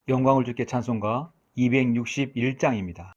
영광을 주께 찬송가 261장입니다.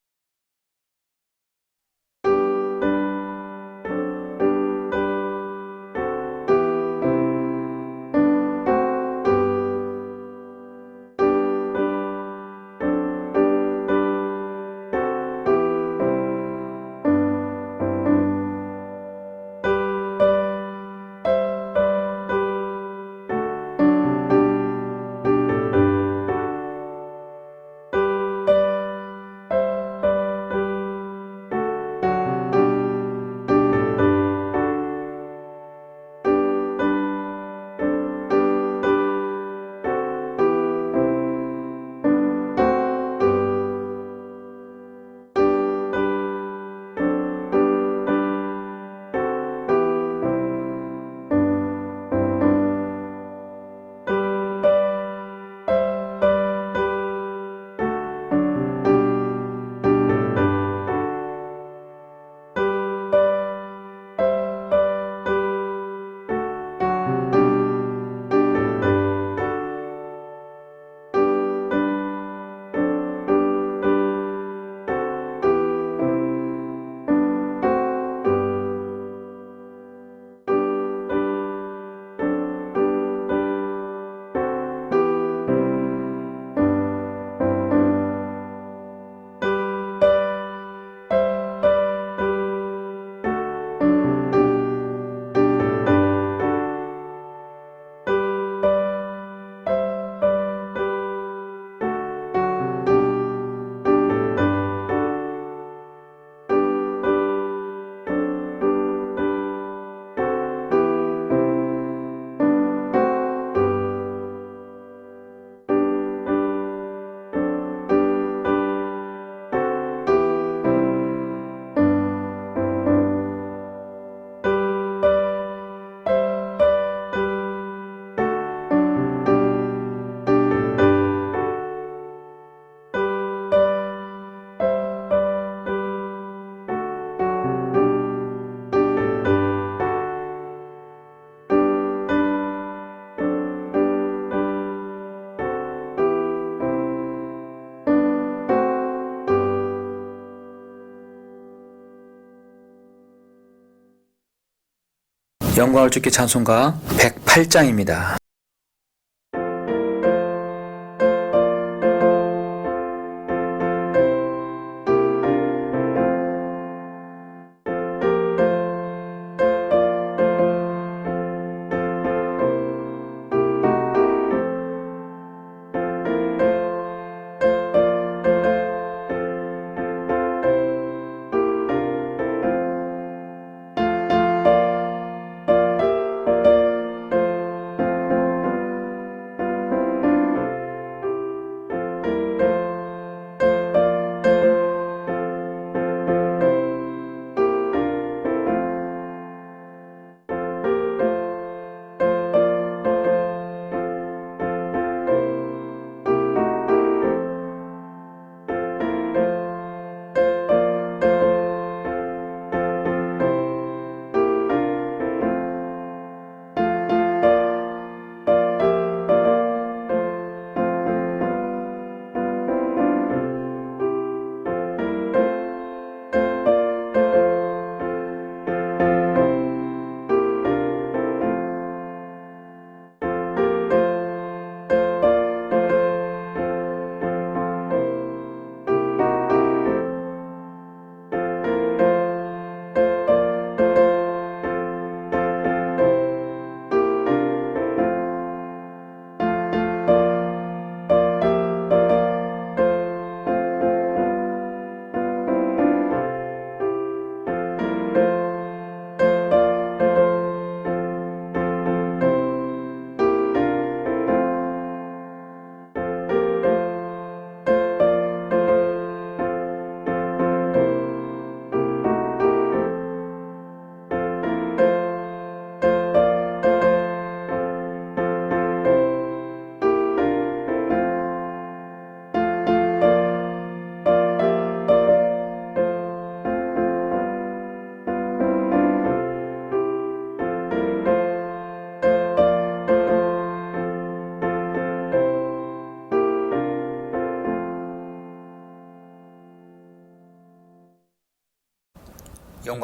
영광을 주께 찬송가 108장입니다.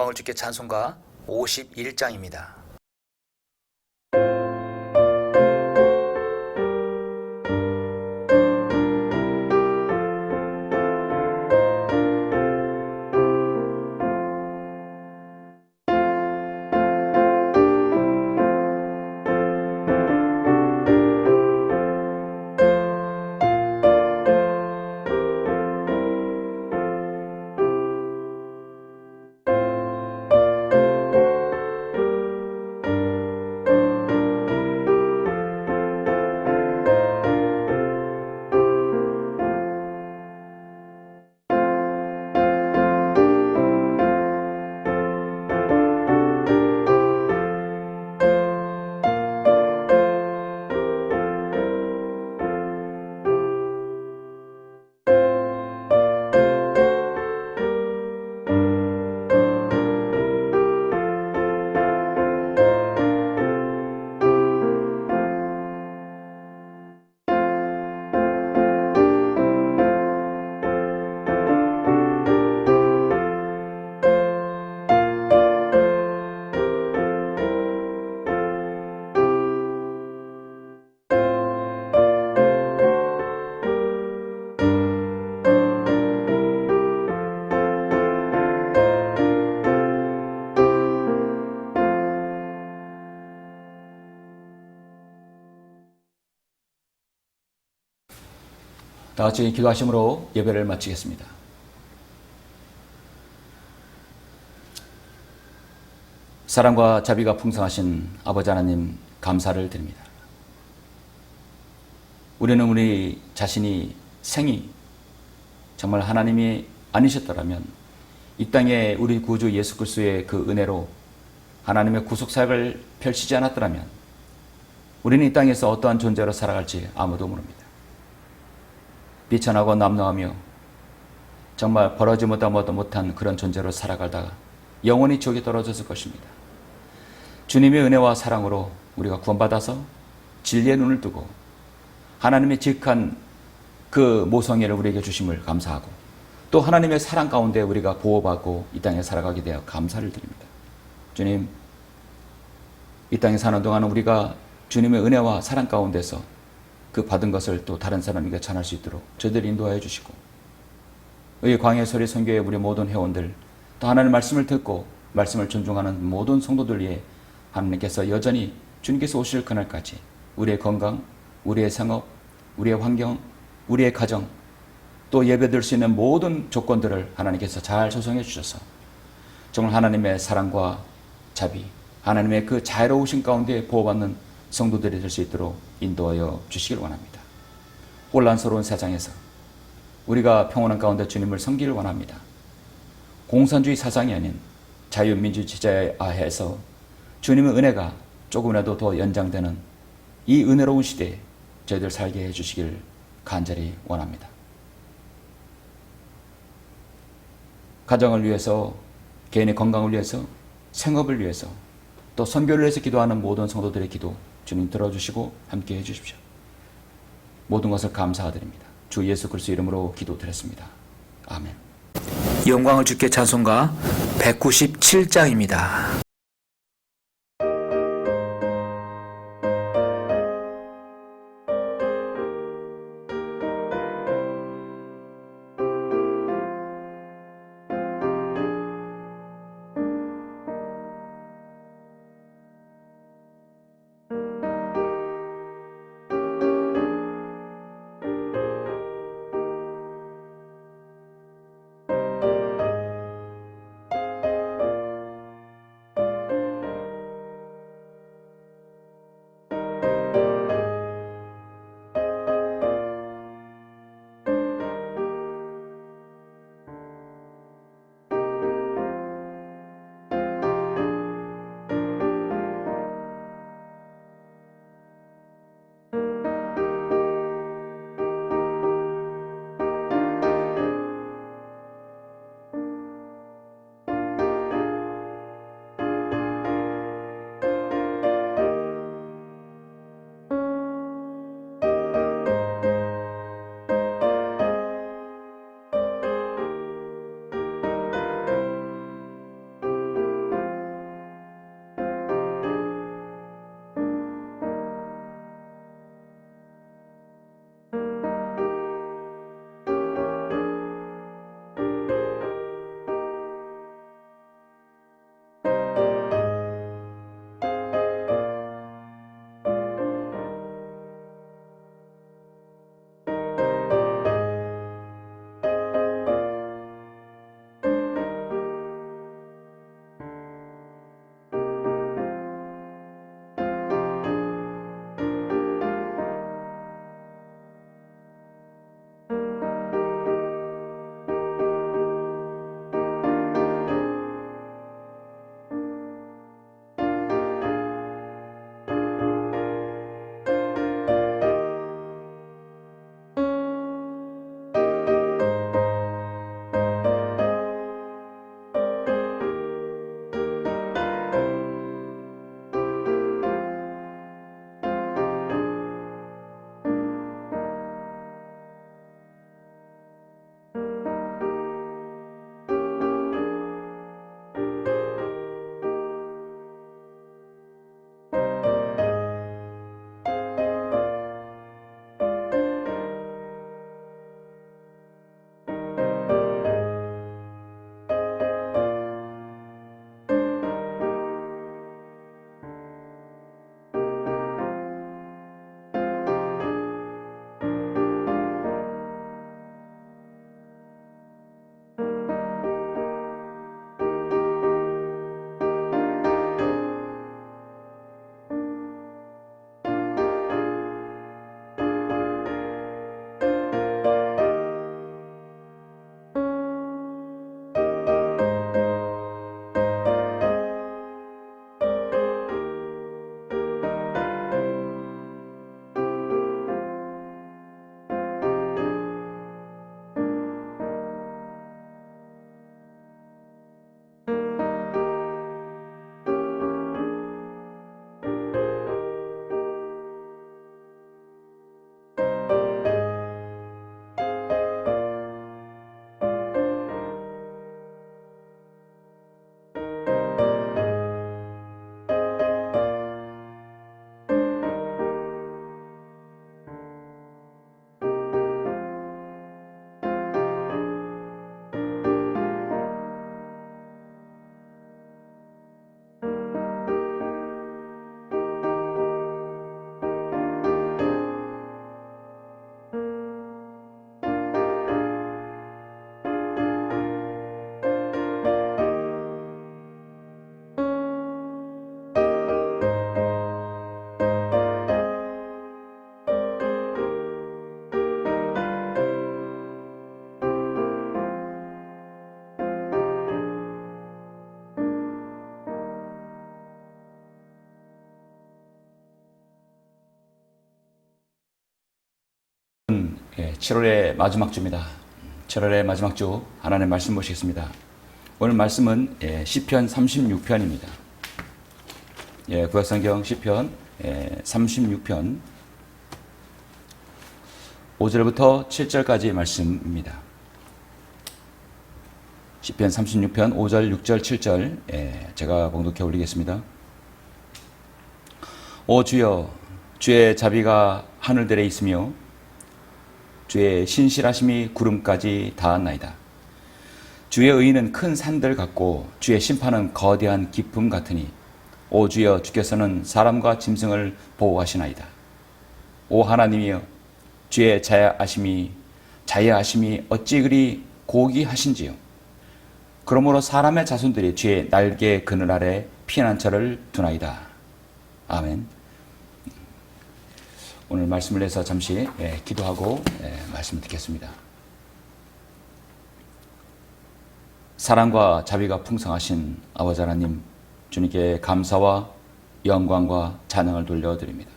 영광을 주께 찬송가 51장입니다. 다 같이 기도하심으로 예배를 마치겠습니다. 사랑과 자비가 풍성하신 아버지 하나님 감사를 드립니다. 우리는 우리 자신이 생이 정말 하나님이 아니셨더라면 이 땅에 우리 구주 예수 그리스도의 그 은혜로 하나님의 구속사역을 펼치지 않았더라면 우리는 이 땅에서 어떠한 존재로 살아갈지 아무도 모릅니다. 비천하고 남노하며 정말 벌어지 못한 그런 존재로 살아가다가 영원히 지옥에 떨어졌을 것입니다. 주님의 은혜와 사랑으로 우리가 구원받아서 진리의 눈을 뜨고 하나님의 지극한 그 모성애를 우리에게 주심을 감사하고 또 하나님의 사랑 가운데 우리가 보호받고 이 땅에 살아가게 되어 감사를 드립니다. 주님, 이 땅에 사는 동안 우리가 주님의 은혜와 사랑 가운데서 그 받은 것을 또 다른 사람에게 전할 수 있도록 저희들 인도하여 주시고 이 광야의 소리 선교의 우리 모든 회원들 또 하나님의 말씀을 듣고 말씀을 존중하는 모든 성도들 위해 하나님께서 여전히 주님께서 오실 그날까지 우리의 건강, 우리의 생업, 우리의 환경, 우리의 가정 또 예배드릴 수 있는 모든 조건들을 하나님께서 잘 조성해 주셔서 정말 하나님의 사랑과 자비, 하나님의 그 자유로우신 가운데 보호받는 성도들이 될 수 있도록 인도하여 주시길 원합니다. 혼란스러운 세상에서 우리가 평온한 가운데 주님을 섬기를 원합니다. 공산주의 사상이 아닌 자유민주 지자에 하에서 주님의 은혜가 조금이라도 더 연장되는 이 은혜로운 시대에 저희들 살게 해주시길 간절히 원합니다. 가정을 위해서, 개인의 건강을 위해서, 생업을 위해서, 또 선교를 위해서 기도하는 모든 성도들의 기도 주님 들어주시고 함께 해주십시오. 모든 것을 감사드립니다. 주 예수 그리스도 이름으로 기도드렸습니다. 아멘. 영광을 주께 찬송가 197장입니다. 7월의 마지막 주입니다. 7월의 마지막 주 하나님의 말씀 보시겠습니다. 오늘 말씀은 시편 36편입니다. 구약성경 시편 36편 5절부터 7절까지의 말씀입니다. 시편 36편 5절, 6절, 7절 제가 봉독해 올리겠습니다. 오 주여, 주의 자비가 하늘들에 있으며 주의 신실하심이 구름까지 닿았나이다. 주의 의는 큰 산들 같고 주의 심판은 거대한 깊음 같으니 오 주여, 주께서는 사람과 짐승을 보호하시나이다. 오 하나님이여, 주의 자애하심이 어찌 그리 고귀하신지요. 그러므로 사람의 자손들이 주의 날개 그늘 아래 피난처를 두나이다. 아멘. 오늘 말씀을 내서 잠시 기도하고 말씀을 듣겠습니다. 사랑과 자비가 풍성하신 아버지 하나님, 주님께 감사와 영광과 찬양을 돌려드립니다.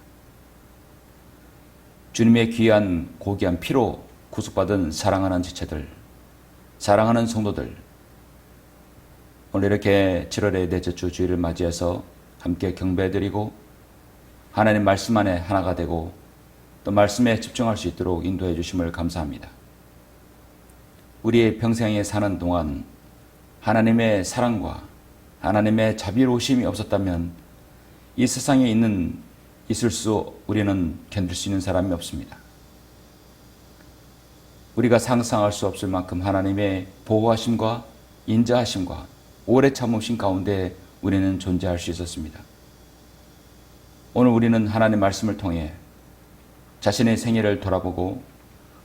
주님의 귀한 고귀한 피로 구속받은 사랑하는 지체들, 사랑하는 성도들, 오늘 이렇게 7월의 넷째 주 주일을 맞이해서 함께 경배드리고 하나님 말씀 안에 하나가 되고 또 말씀에 집중할 수 있도록 인도해 주심을 감사합니다. 우리의 평생에 사는 동안 하나님의 사랑과 하나님의 자비로우심이 없었다면 이 세상에 우리는 견딜 수 있는 사람이 없습니다. 우리가 상상할 수 없을 만큼 하나님의 보호하심과 인자하심과 오래 참으심 가운데 우리는 존재할 수 있었습니다. 오늘 우리는 하나님의 말씀을 통해 자신의 생애를 돌아보고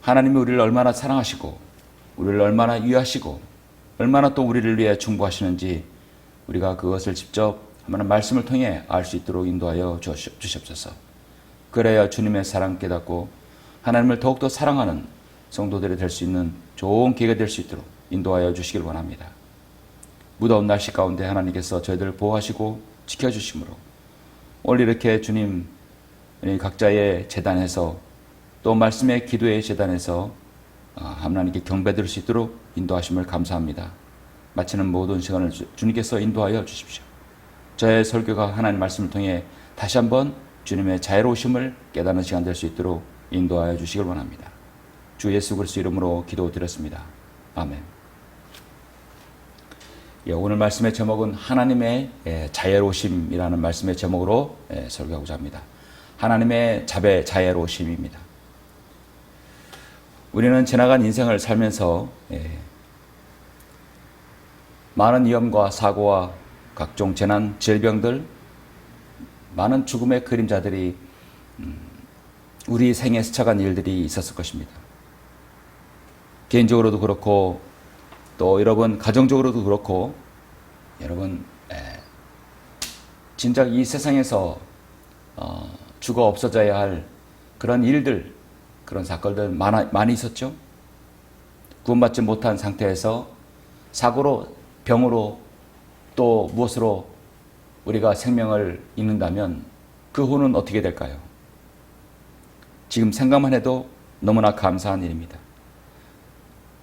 하나님이 우리를 얼마나 사랑하시고 우리를 얼마나 위하시고 얼마나 또 우리를 위해 중보하시는지 우리가 그것을 직접 하나님 말씀을 통해 알 수 있도록 인도하여 주시옵소서. 그래야 주님의 사랑 깨닫고 하나님을 더욱더 사랑하는 성도들이 될 수 있는 좋은 기회가 될 수 있도록 인도하여 주시길 원합니다. 무더운 날씨 가운데 하나님께서 저희들을 보호하시고 지켜주심으로 오늘 이렇게 주님 각자의 재단에서 또 말씀의 기도의 재단에서 하나님께 경배드릴 수 있도록 인도하심을 감사합니다. 마치는 모든 시간을 주님께서 인도하여 주십시오. 저의 설교가 하나님 말씀을 통해 다시 한번 주님의 자애로우심을 깨닫는 시간 될 수 있도록 인도하여 주시길 원합니다. 주 예수 그리스도 이름으로 기도드렸습니다. 아멘. 오늘 말씀의 제목은 하나님의 자애로우심이라는 말씀의 제목으로 설교하고자 합니다. 하나님의 자애로우심입니다. 우리는 지나간 인생을 살면서 많은 위험과 사고와 각종 재난, 질병들, 많은 죽음의 그림자들이 우리 생에 스쳐간 일들이 있었을 것입니다. 개인적으로도 그렇고 또 여러분 가정적으로도 그렇고 여러분 진작 이 세상에서 죽어 없어져야 할 그런 일들, 그런 사건들 많이 있었죠. 구원받지 못한 상태에서 사고로, 병으로 또 무엇으로 우리가 생명을 잃는다면 그 후는 어떻게 될까요? 지금 생각만 해도 너무나 감사한 일입니다.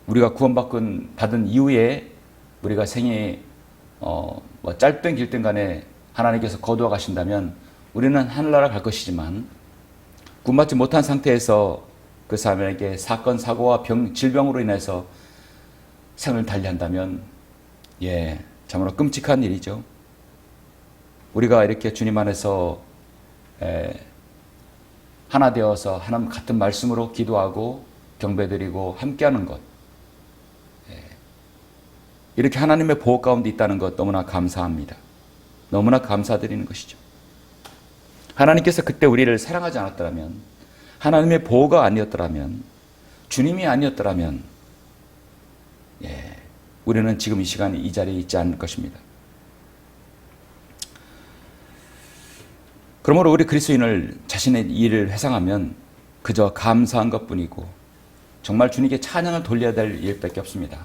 우리가 구원받은 이후에 우리가 생애 짧든 길든 간에 하나님께서 거두어 가신다면 우리는 하늘나라 갈 것이지만 구원받지 못한 상태에서 그 사람에게 사건, 사고와 질병으로 인해서 생을 달리한다면 참으로 끔찍한 일이죠. 우리가 이렇게 주님 안에서 하나 되어서 하나님 같은 말씀으로 기도하고 경배드리고 함께하는 것, 이렇게 하나님의 보호 가운데 있다는 것 너무나 감사합니다. 너무나 감사드리는 것이죠. 하나님께서 그때 우리를 사랑하지 않았더라면, 하나님의 보호가 아니었더라면, 주님이 아니었더라면 우리는 지금 이 시간에 이 자리에 있지 않을 것입니다. 그러므로 우리 그리스도인을 자신의 일을 회상하면 그저 감사한 것뿐이고 정말 주님께 찬양을 돌려야 될 일밖에 없습니다.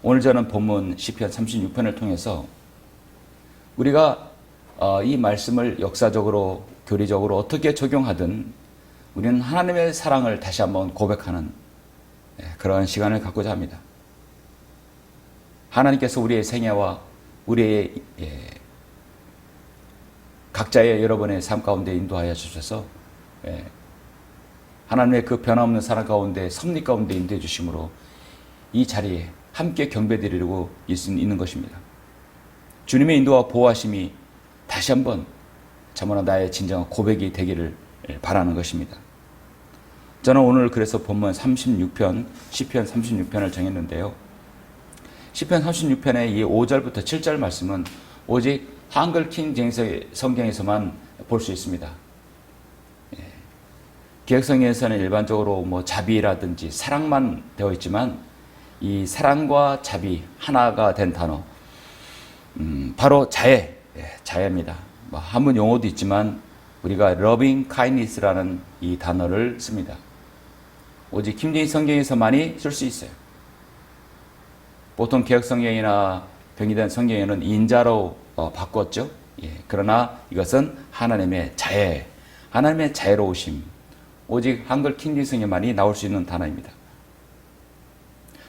오늘 저는 본문 시편 36편을 통해서 우리가 이 말씀을 역사적으로 교리적으로 어떻게 적용하든 우리는 하나님의 사랑을 다시 한번 고백하는 그런 시간을 갖고자 합니다. 하나님께서 우리의 생애와 우리의 각자의 여러분의 삶 가운데 인도하여 주셔서 하나님의 그 변함없는 사랑 가운데 섭리 가운데 인도해 주심으로 이 자리에 함께 경배드리고 있는 것입니다. 주님의 인도와 보호하심이 다시 한번 참으로 나의 진정한 고백이 되기를 바라는 것입니다. 저는 오늘 그래서 본문 36편, 시편 36편을 정했는데요. 시편 36편의 이 5절부터 7절 말씀은 오직 한글 킹 제임스 성경에서만 볼 수 있습니다. 개혁성경에서는 일반적으로 자비라든지 사랑만 되어 있지만 이 사랑과 자비 하나가 된 단어, 바로 자애, 자애입니다. 한문 용어도 있지만 우리가 loving kindness라는 이 단어를 씁니다. 오직 킹제임스 성경에서만이 쓸 수 있어요. 보통 개혁성경이나 병기된 성경에는 인자로 바꿨죠. 그러나 이것은 하나님의 자애, 하나님의 자애로우심, 오직 한글 킹제임스 성경만이 나올 수 있는 단어입니다.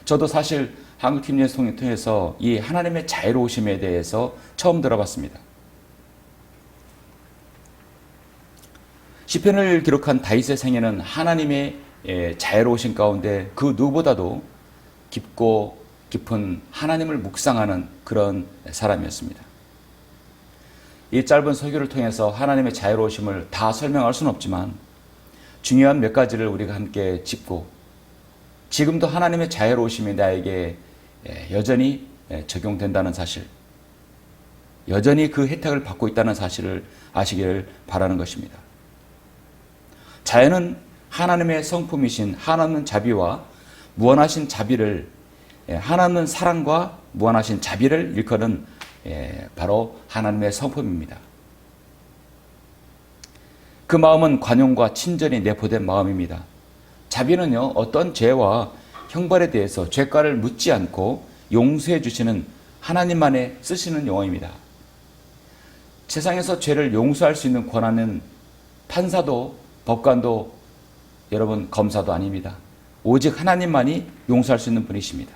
저도 사실 한글 킹제임스 성경을 통해서 이 하나님의 자애로우심에 대해서 처음 들어봤습니다. 시편을 기록한 다윗의 생애는 하나님의 자애로우심 가운데 그 누구보다도 깊고 깊은 하나님을 묵상하는 그런 사람이었습니다. 이 짧은 설교를 통해서 하나님의 자애로우심을 다 설명할 수는 없지만 중요한 몇 가지를 우리가 함께 짚고 지금도 하나님의 자애로우심이 나에게 여전히 적용된다는 사실, 여전히 그 혜택을 받고 있다는 사실을 아시기를 바라는 것입니다. 자애는 하나님의 성품이신 하나님 자비와 무한하신 자비를, 하나님 사랑과 무한하신 자비를 일컫는 바로 하나님의 성품입니다. 그 마음은 관용과 친절이 내포된 마음입니다. 자비는요, 어떤 죄와 형벌에 대해서 죄가를 묻지 않고 용서해 주시는 하나님만의 쓰시는 용어입니다. 세상에서 죄를 용서할 수 있는 권한은 판사도 법관도 여러분 검사도 아닙니다. 오직 하나님만이 용서할 수 있는 분이십니다.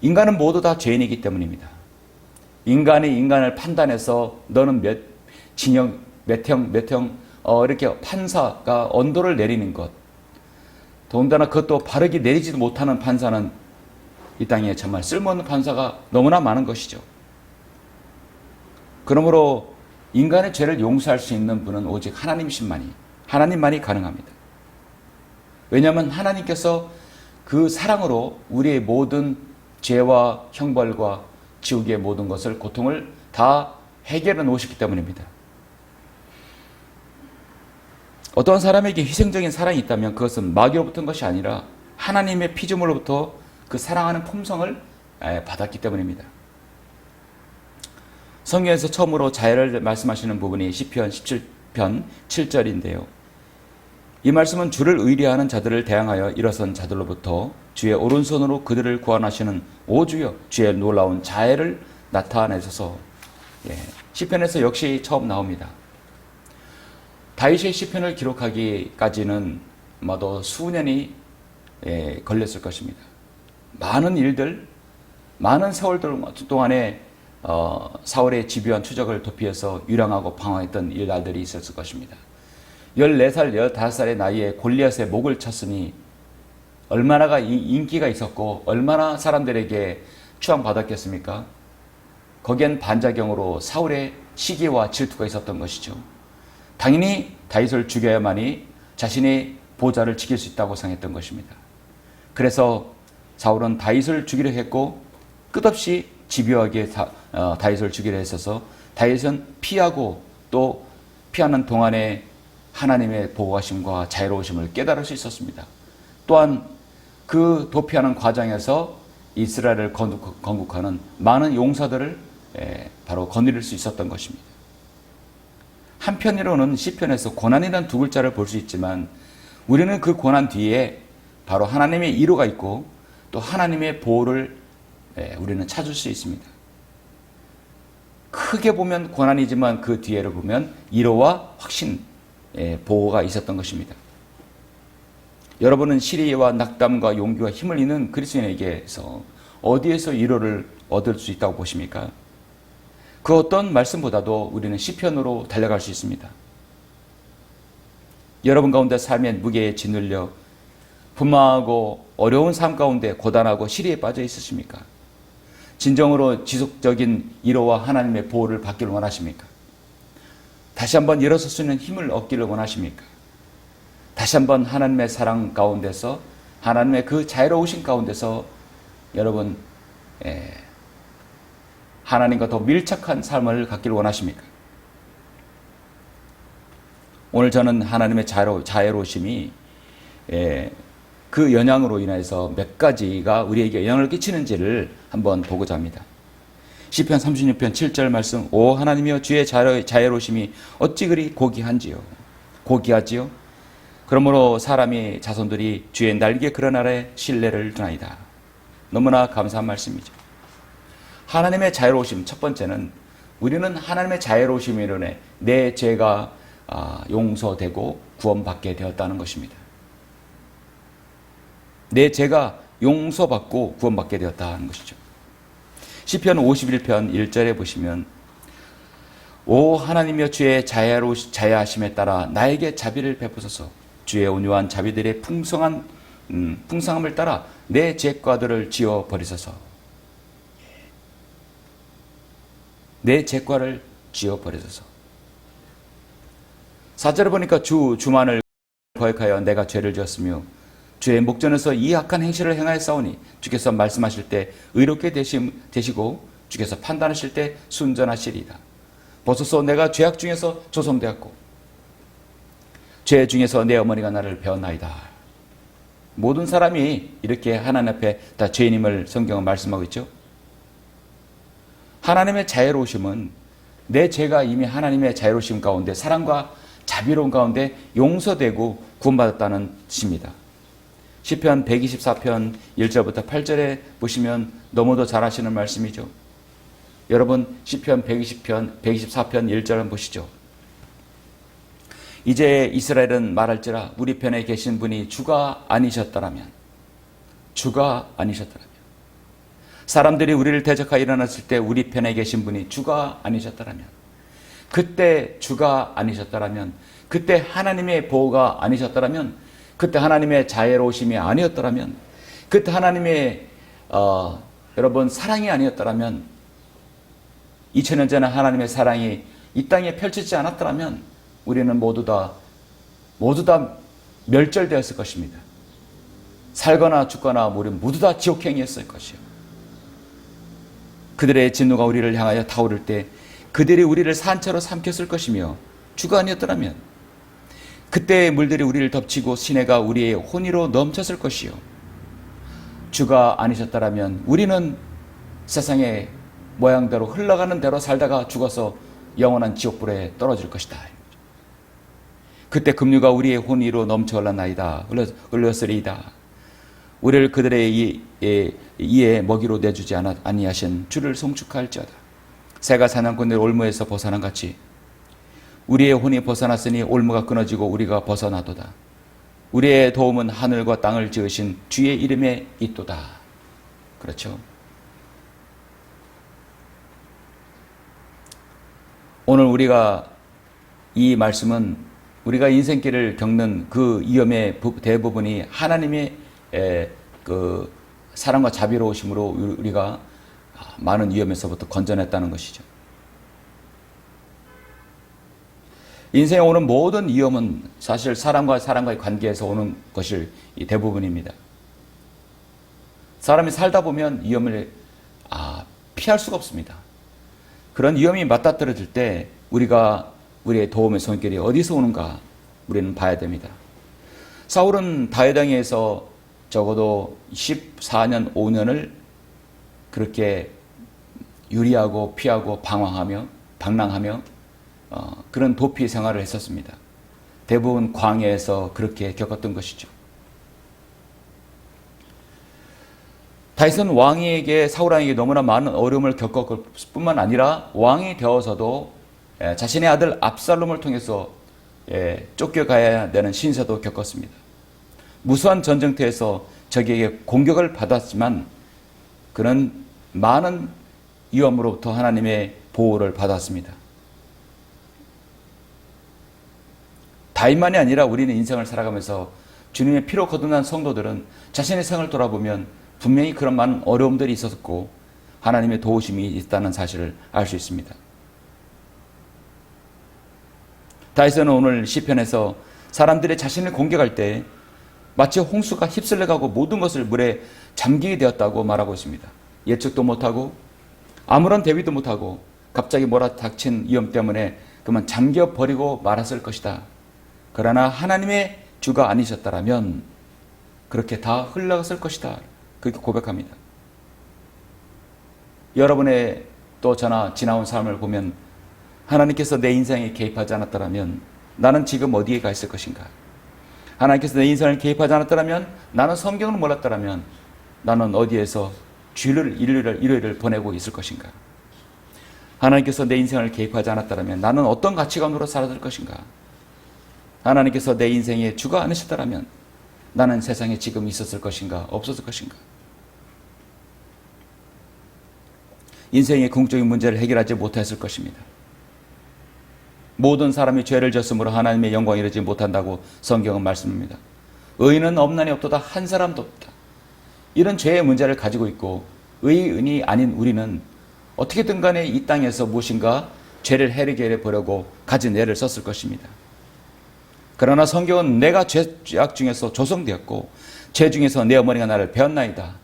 인간은 모두 다 죄인이기 때문입니다. 인간이 인간을 판단해서 너는 몇 형 이렇게 판사가 언도를 내리는 것, 더군다나 그것도 바르게 내리지도 못하는 판사는 이 땅에 정말 쓸모없는 판사가 너무나 많은 것이죠. 그러므로 인간의 죄를 용서할 수 있는 분은 오직 하나님만이 가능합니다. 왜냐하면 하나님께서 그 사랑으로 우리의 모든 죄와 형벌과 지옥의 모든 것을, 고통을 다 해결해 놓으셨기 때문입니다. 어떤 사람에게 희생적인 사랑이 있다면 그것은 마귀로부터 온 것이 아니라 하나님의 피조물로부터 그 사랑하는 품성을 받았기 때문입니다. 성경에서 처음으로 자애를 말씀하시는 부분이 시편 17편 7절인데요. 이 말씀은 주를 의뢰하는 자들을 대항하여 일어선 자들로부터 주의 오른손으로 그들을 구원하시는 오 주여 주의 놀라운 자애를 나타내소서. 시편에서 역시 처음 나옵니다. 다윗의 시편을 기록하기까지는 아마도 수년이 걸렸을 것입니다. 많은 일들, 많은 세월 동안에 사울의 집요한 추적을 도피해서 유랑하고 방황했던 일들이 있었을 것입니다. 14살, 15살의 나이에 골리앗의 목을 쳤으니 얼마나 인기가 있었고 얼마나 사람들에게 추앙받았겠습니까? 거기엔 반작용으로 사울의 시기와 질투가 있었던 것이죠. 당연히 다윗을 죽여야만이 자신의 보좌를 지킬 수 있다고 생각했던 것입니다. 그래서 사울은 다윗을 죽이려 했고 끝없이 집요하게 다윗을 죽이려 했어서 다윗은 피하고 또 피하는 동안에 하나님의 보호하심과 자애로우심을 깨달을 수 있었습니다. 또한 그 도피하는 과정에서 이스라엘을 건국하는 많은 용사들을 바로 거느릴 수 있었던 것입니다. 한편으로는 시편에서 고난이라는 두 글자를 볼 수 있지만 우리는 그 고난 뒤에 바로 하나님의 위로가 있고 또 하나님의 보호를 우리는 찾을 수 있습니다. 크게 보면 고난이지만 그 뒤에를 보면 위로와 확신, 보호가 있었던 것입니다. 여러분은 시리와 낙담과 용기와 힘을 잃는 그리스도인에게서 어디에서 위로를 얻을 수 있다고 보십니까? 그 어떤 말씀보다도 우리는 시편으로 달려갈 수 있습니다. 여러분 가운데 삶의 무게에 짓눌려 분망하고 어려운 삶 가운데 고단하고 시리에 빠져 있으십니까? 진정으로 지속적인 위로와 하나님의 보호를 받기를 원하십니까? 다시 한번 일어설 수 있는 힘을 얻기를 원하십니까? 다시 한번 하나님의 사랑 가운데서, 하나님의 그 자유로우신 가운데서 여러분 하나님과 더 밀착한 삶을 갖기를 원하십니까? 오늘 저는 하나님의 자유로우심이 그 영향으로 인해서 몇 가지가 우리에게 영향을 끼치는지를 한번 보고자 합니다. 시편 36편 7절 말씀, 오 하나님이여 주의 자유로우심이 어찌 그리 고귀하지요? 그러므로 사람이 자손들이 주의 날개 그런 아래 신뢰를 두나이다. 너무나 감사한 말씀이죠. 하나님의 자유로우심, 첫 번째는 우리는 하나님의 자유로우심으로 인해 내 죄가 용서되고 구원받게 되었다는 것입니다. 내 죄가 용서받고 구원받게 되었다는 것이죠. 시편 51편 1절에 보시면 오 하나님이여 주의 자애하심에 따라 나에게 자비를 베푸소서. 주의 온유한 자비들의 풍성함을 따라 내 죄과들을 지워버리소서. 내 죄과를 지워버리소서. 4절을 보니까 주만을 거역하여 내가 죄를 지었으며 주의 목전에서 이 악한 행실을 행하였사오니 주께서 말씀하실 때 의롭게 되시고 주께서 판단하실 때 순전하시리이다. 보소서 내가 죄악 중에서 조성되었고 죄 중에서 내 어머니가 나를 배웠나이다. 모든 사람이 이렇게 하나님 앞에 다 죄인임을 성경은 말씀하고 있죠. 하나님의 자유로우심은 내 죄가 이미 하나님의 자유로우심 가운데 사랑과 자비로운 가운데 용서되고 구원받았다는 뜻입니다. 시편 124편 1절부터 8절에 보시면 너무도 잘 아시는 말씀이죠. 여러분 시편 124편 1절 한번 보시죠. 이제 이스라엘은 말할지라 우리 편에 계신 분이 주가 아니셨더라면 사람들이 우리를 대적하여 일어났을 때 우리 편에 계신 분이 주가 아니셨더라면 그때 주가 아니셨더라면 그때 하나님의 보호가 아니셨더라면 그때 하나님의 자애로우심이 아니었더라면 그때 하나님의 여러분 사랑이 아니었더라면 2000년 전에 하나님의 사랑이 이 땅에 펼치지 않았더라면 우리는 모두 다 멸절되었을 것입니다. 살거나 죽거나 우리는 모두 다 지옥행이었을 것이요. 그들의 진노가 우리를 향하여 타오를 때 그들이 우리를 산채로 삼켰을 것이며 주가 아니었더라면 그때의 물들이 우리를 덮치고 시내가 우리의 혼이로 넘쳤을 것이요. 주가 아니셨더라면 우리는 세상의 모양대로 흘러가는 대로 살다가 죽어서 영원한 지옥불에 떨어질 것이다. 그때 급류가 우리의 혼이로 넘쳐 흘렀으리이다. 우리를 그들의 이에 먹이로 내주지 아니하신 주를 송축할지어다. 새가 사냥꾼의 올무에서 벗어난 같이 우리의 혼이 벗어났으니 올무가 끊어지고 우리가 벗어나도다. 우리의 도움은 하늘과 땅을 지으신 주의 이름에 있도다. 그렇죠. 오늘 우리가 이 말씀은 우리가 인생길을 겪는 그 위험의 대부분이 하나님의 그 사랑과 자비로우심으로 우리가 많은 위험에서부터 건져냈다는 것이죠. 인생에 오는 모든 위험은 사실 사람과의 관계에서 오는 것이 대부분입니다. 사람이 살다 보면 위험을 피할 수가 없습니다. 그런 위험이 맞닥뜨려질 때 우리의 도움의 손길이 어디서 오는가 우리는 봐야 됩니다. 사울은 다윗왕에서 적어도 14년, 5년을 그렇게 유리하고 피하고 방랑하며 그런 도피 생활을 했었습니다. 대부분 광야에서 그렇게 겪었던 것이죠. 다윗은 사울 왕에게 너무나 많은 어려움을 겪었을 뿐만 아니라 왕이 되어서도 자신의 아들 압살롬을 통해서 쫓겨가야 되는 신세도 겪었습니다. 무수한 전쟁터에서 적에게 공격을 받았지만 그는 많은 위험으로부터 하나님의 보호를 받았습니다. 다윗만이 아니라 우리는 인생을 살아가면서 주님의 피로 거듭난 성도들은 자신의 생을 돌아보면 분명히 그런 많은 어려움들이 있었고 하나님의 도우심이 있다는 사실을 알 수 있습니다. 다윗은 오늘 시편에서 사람들이 자신을 공격할 때 마치 홍수가 휩쓸려가고 모든 것을 물에 잠기게 되었다고 말하고 있습니다. 예측도 못하고 아무런 대비도 못하고 갑자기 몰아닥친 위험 때문에 그만 잠겨버리고 말았을 것이다. 그러나 하나님의 주가 아니셨다라면 그렇게 다 흘러갔을 것이다. 그렇게 고백합니다. 여러분의 또 저나 지나온 삶을 보면 하나님께서 내 인생에 개입하지 않았다면 나는 지금 어디에 가 있을 것인가? 하나님께서 내 인생을 개입하지 않았다면 나는 성경을 몰랐다면 나는 어디에서 주일을 일요일을 보내고 있을 것인가? 하나님께서 내 인생을 개입하지 않았다면 나는 어떤 가치관으로 살아갈 것인가? 하나님께서 내 인생의 주가 아니셨다면 나는 세상에 지금 있었을 것인가? 없었을 것인가? 인생의 궁극적인 문제를 해결하지 못했을 것입니다. 모든 사람이 죄를 졌으므로 하나님의 영광에 이르지 못한다고 성경은 말씀합니다. 의인은 없나니 없도다 한 사람도 없다. 이런 죄의 문제를 가지고 있고 의인이 아닌 우리는 어떻게든 간에 이 땅에서 무엇인가 죄를 해결해 보려고 가진 애를 썼을 것입니다. 그러나 성경은 내가 죄악 중에서 조성되었고 죄 중에서 내 어머니가 나를 배웠나이다.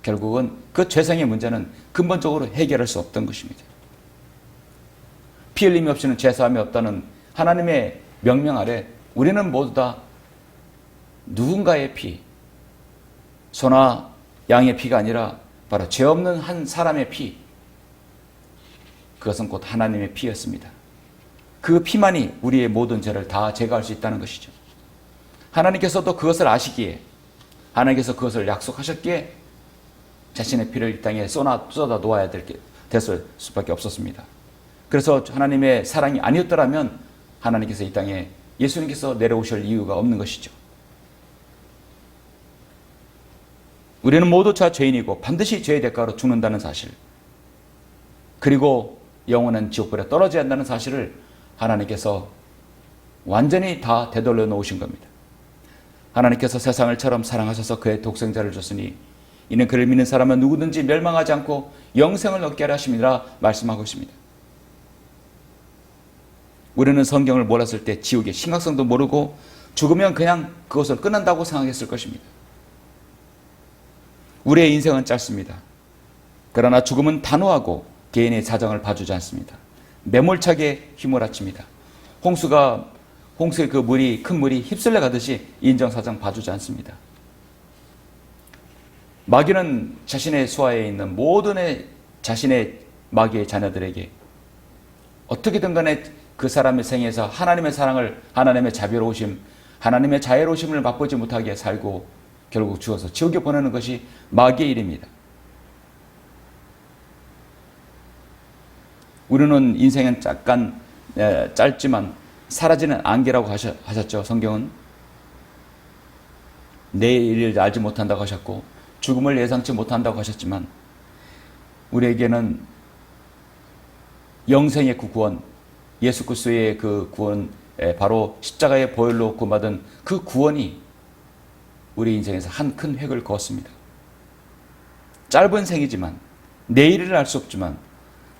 결국은 그 죄성의 문제는 근본적으로 해결할 수 없던 것입니다. 피 흘림이 없이는 죄사함이 없다는 하나님의 명령 아래 우리는 모두 다 누군가의 피, 소나 양의 피가 아니라 바로 죄 없는 한 사람의 피, 그것은 곧 하나님의 피였습니다. 그 피만이 우리의 모든 죄를 다 제거할 수 있다는 것이죠. 하나님께서도 그것을 아시기에 하나님께서 그것을 약속하셨기에 자신의 피를 이 땅에 쏟아 놓아야 됐을 수밖에 없었습니다. 그래서 하나님의 사랑이 아니었더라면 하나님께서 이 땅에 예수님께서 내려오실 이유가 없는 것이죠. 우리는 모두 다 죄인이고 반드시 죄의 대가로 죽는다는 사실, 그리고 영원한 지옥불에 떨어져야 한다는 사실을 하나님께서 완전히 다 되돌려 놓으신 겁니다. 하나님께서 세상을 처럼 사랑하셔서 그의 독생자를 줬으니 이는 그를 믿는 사람은 누구든지 멸망하지 않고 영생을 얻게 하려 하심이라 말씀하고 있습니다. 우리는 성경을 몰랐을 때 지옥의 심각성도 모르고 죽으면 그냥 그것을 끝난다고 생각했을 것입니다. 우리의 인생은 짧습니다. 그러나 죽음은 단호하고 개인의 사정을 봐주지 않습니다. 매몰차게 휘몰아칩니다. 홍수의 그 물이, 큰 물이 휩쓸려 가듯이 인정사정 봐주지 않습니다. 마귀는 자신의 수하에 있는 모든 자신의 마귀의 자녀들에게 어떻게든 간에 그 사람의 생에서 하나님의 사랑을, 하나님의 자비로우심, 하나님의 자애로우심을 맛보지 못하게 살고 결국 죽어서 지옥에 보내는 것이 마귀의 일입니다. 우리는 인생은 짧지만 사라지는 안개라고 하셨죠. 성경은 내일을 알지 못한다고 하셨고 죽음을 예상치 못한다고 하셨지만 우리에게는 영생의 그 구원, 예수 그리스도의 그 구원, 바로 십자가의 보혈로 구원받은 그 구원이 우리 인생에서 한 큰 획을 그었습니다. 짧은 생이지만 내일을 알 수 없지만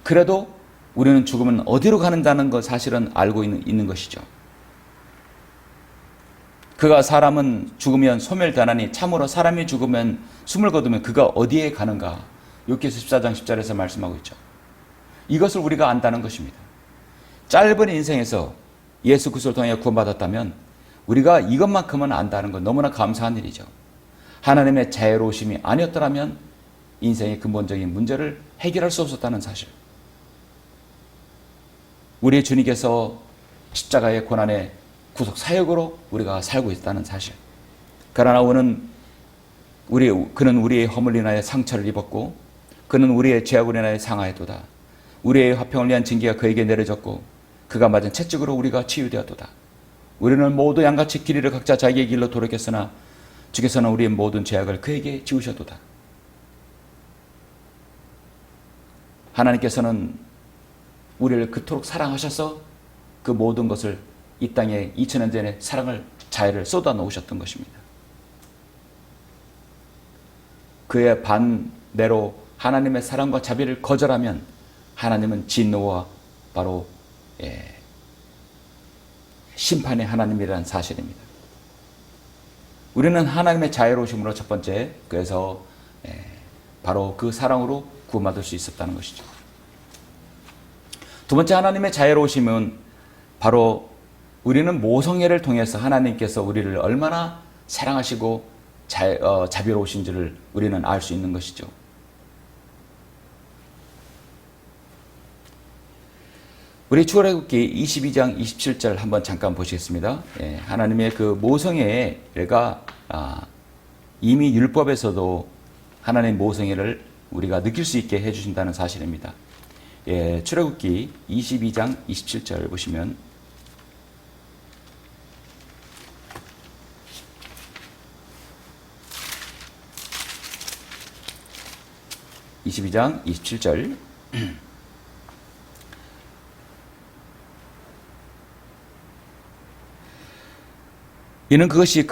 그래도 우리는 죽으면 어디로 가는다는 것 사실은 알고 있는 것이죠. 그가 사람은 죽으면 소멸되나니 참으로 사람이 죽으면 숨을 거두면 그가 어디에 가는가. 욥기서 14장 10절에서 말씀하고 있죠. 이것을 우리가 안다는 것입니다. 짧은 인생에서 예수 그리스도를 통해 구원받았다면 우리가 이것만큼은 안다는 건 너무나 감사한 일이죠. 하나님의 자애로우심이 아니었더라면 인생의 근본적인 문제를 해결할 수 없었다는 사실. 우리 주님께서 십자가의 고난의 구속 사역으로 우리가 살고 있다는 사실. 그러나 그는 우리의 허물 인하여 상처를 입었고 그는 우리의 죄악으로 인하여 상하였도다. 우리의 화평을 위한 징계가 그에게 내려졌고 그가 맞은 채찍으로 우리가 치유되었도다. 우리는 모두 양같이 길이를 각자 자기의 길로 돌이켰으나 주께서는 우리의 모든 죄악을 그에게 지우셨도다. 하나님께서는 우리를 그토록 사랑하셔서 그 모든 것을 이 땅에 2000년 전에 사랑을 자애를 쏟아 놓으셨던 것입니다. 그의 반대로 하나님의 사랑과 자비를 거절하면 하나님은 진노와 바로 심판의 하나님이라는 사실입니다. 우리는 하나님의 자애로우심으로 첫 번째, 그래서 바로 그 사랑으로 구원받을 수 있었다는 것이죠. 두 번째, 하나님의 자애로우심은 바로 우리는 모성애를 통해서 하나님께서 우리를 얼마나 사랑하시고 자비로우신지를 우리는 알 수 있는 것이죠. 우리 출애굽기 22장 27절 한번 잠깐 보시겠습니다. 하나님의 그 모성애가 이미 율법에서도 하나님의 모성애를 우리가 느낄 수 있게 해주신다는 사실입니다. 출애굽기 22장 27절 보시면 22장 27절 이는 그것이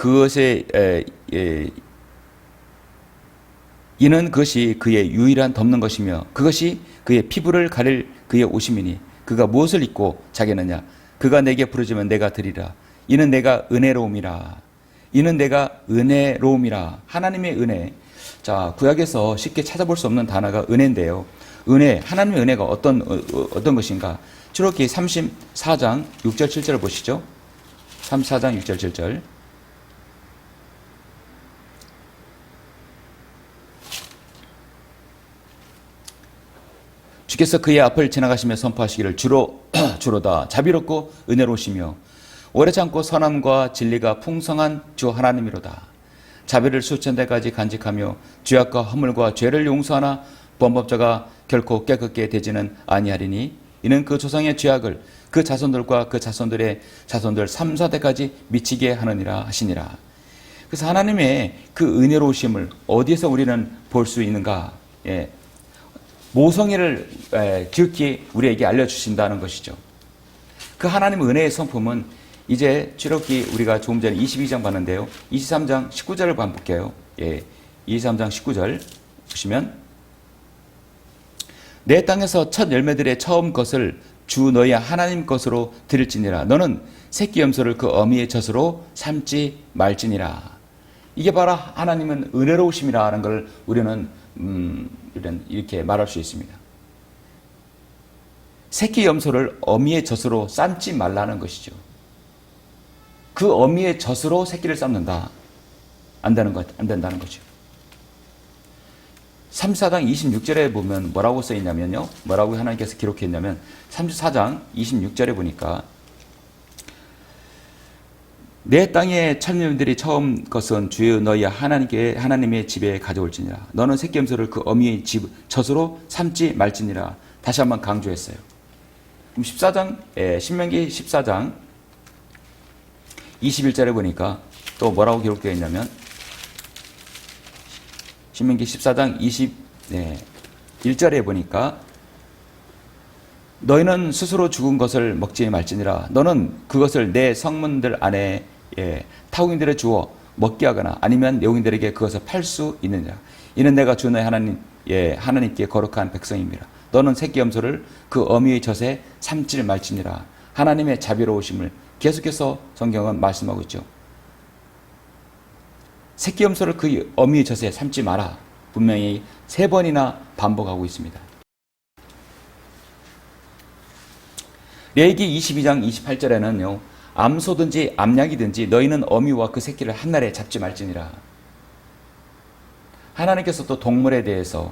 그의 유일한 덮는 것이며 그것이 그의 피부를 가릴 그의 옷임이니 그가 무엇을 입고 자겠느냐 그가 내게 부르짖으면 내가 드리라 이는 내가 은혜로움이라 하나님의 은혜. 자, 구약에서 쉽게 찾아볼 수 없는 단어가 은혜인데요. 은혜, 하나님의 은혜가 어떤 것인가? 출애굽기 34장 6절 7절을 보시죠. 34장 6절 7절. 주께서 그의 앞을 지나가시며 선포하시기를 주로다 자비롭고 은혜로우시며 오래 참고 선함과 진리가 풍성한 주 하나님이로다. 자비를 수천대까지 간직하며 죄악과 허물과 죄를 용서하나 범법자가 결코 깨끗게 되지는 아니하리니 이는 그 조상의 죄악을 그 자손들과 그 자손들의 자손들 3, 4대까지 미치게 하느니라 하시니라. 그래서 하나님의 그 은혜로우심을 어디에서 우리는 볼 수 있는가? 모성애를 기억히 우리에게 알려주신다는 것이죠. 그 하나님의 은혜의 성품은 이제 출애굽기 우리가 조금 전에 22장 봤는데요. 23장 19절을 한번 볼게요. 23장 19절 보시면 내 땅에서 첫 열매들의 처음 것을 주 너희 하나님 것으로 드릴지니라. 너는 새끼 염소를 그 어미의 젖으로 삼지 말지니라. 이게 바로 하나님은 은혜로우심이라는 걸 우리는 이렇게 말할 수 있습니다. 새끼 염소를 어미의 젖으로 삶지 말라는 것이죠. 그 어미의 젖으로 새끼를 삶는다. 안 된다는 거죠. 34장 26절에 보면 뭐라고 써있냐면요. 뭐라고 하나님께서 기록했냐면 34장 26절에 보니까 내 땅의 천년들이 처음 것은 주여 너희 하나님의 집에 가져올지니라. 너는 새끼 염소를 그 어미의 젖으로 삼지 말지니라. 다시 한번 강조했어요. 그럼 14장 신명기 14장 21절에 보니까 또 뭐라고 기록되어 있냐면 신명기 14장 21절에 보니까 너희는 스스로 죽은 것을 먹지 말지니라. 너는 그것을 내 성문들 안에 타국인들에 주어 먹게 하거나 아니면 내국인들에게 그것을 팔 수 있느냐. 이는 내가 주 너희 하나님께 거룩한 백성입니다. 너는 새끼 염소를 그 어미의 젖에 삼지 말지니라. 하나님의 자비로우심을 계속해서 성경은 말씀하고 있죠. 새끼 염소를 그 어미의 젖에 삼지 마라. 분명히 3번이나 반복하고 있습니다. 레위기 22장 28절에는요. 암소든지 암약이든지 너희는 어미와 그 새끼를 한날에 잡지 말지니라. 하나님께서 또 동물에 대해서